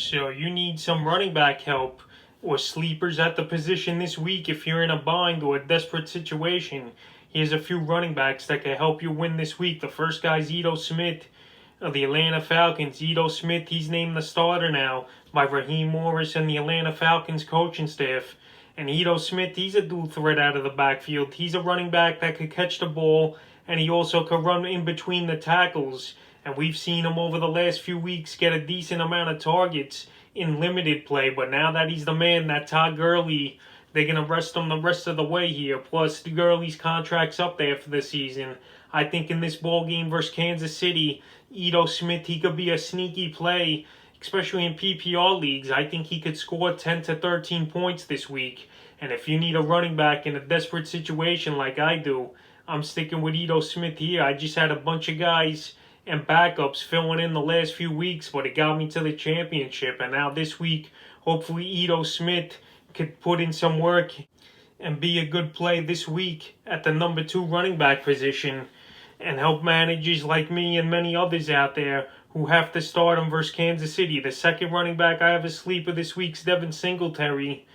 So you need some running back help or sleepers at the position this week if you're in a bind or a desperate situation. Here's a few running backs that can help you win this week. The first guy's IDO Smith of the Atlanta Falcons. IDO Smith, he's named the starter now by Raheem Morris and the Atlanta Falcons coaching staff. And IDO Smith, he's a dual threat out of the backfield. He's a running back that could catch the ball, and he also could run in between the tackles. And we've seen him over the last few weeks get a decent amount of targets in limited play. But now that he's the man, that Todd Gurley, they're going to rest him the rest of the way here. Plus, the Gurley's contract's up there for the season. I think in this ball game versus Kansas City, IDO Smith, he could be a sneaky play, especially in PPR leagues. I think he could score 10 to 13 points this week. And if you need a running back in a desperate situation like I do, I'm sticking with IDO Smith here. I just had a bunch of guys and backups filling in the last few weeks, but it got me to the championship. And now this week, hopefully IDO Smith could put in some work and be a good play this week at the number 2 running back position and help managers like me and many others out there who have to start him versus Kansas City. The second running back I have a sleeper this week's Devin Singletary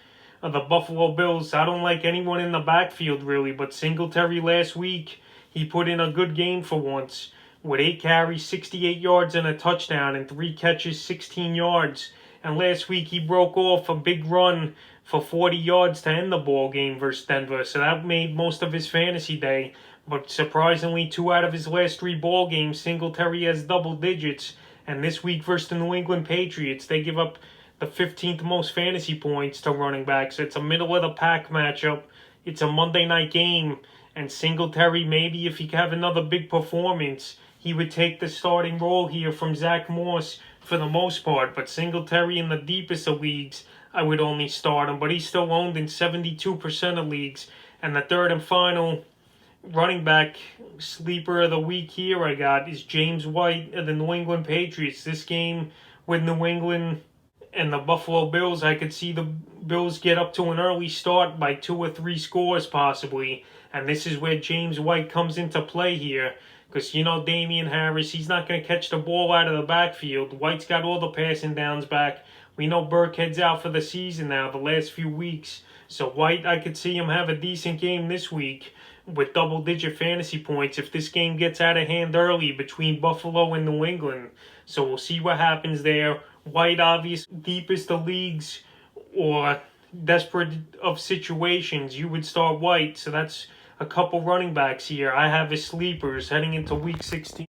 of the Buffalo Bills. I don't like anyone in the backfield really, but Singletary last week, he put in a good game for once with 8 carries, 68 yards and a touchdown, and 3 catches, 16 yards. And last week he broke off a big run for 40 yards to end the ball game versus Denver. So that made most of his fantasy day. But surprisingly, 2 out of his last 3 ball games, Singletary has double digits. And this week versus the New England Patriots, they give up the 15th most fantasy points to running backs. It's a middle-of-the-pack matchup. It's a Monday night game. And Singletary, maybe if he could have another big performance, he would take the starting role here from Zach Moss for the most part. But Singletary in the deepest of leagues, I would only start him. But he's still owned in 72% of leagues. And the third and final running back sleeper of the week here I got is James White of the New England Patriots. This game with New England and the Buffalo Bills, I could see the Bills get up to an early start by 2 or 3 scores possibly. And this is where James White comes into play here. Because, you know, Damian Harris, he's not going to catch the ball out of the backfield. White's got all the passing downs back. We know Burkhead's out for the season now, the last few weeks. So White, I could see him have a decent game this week with double-digit fantasy points if this game gets out of hand early between Buffalo and New England. So we'll see what happens there. White, obviously, deepest of leagues or desperate of situations, you would start White. So that's a couple running backs here. I have his sleepers heading into week 16.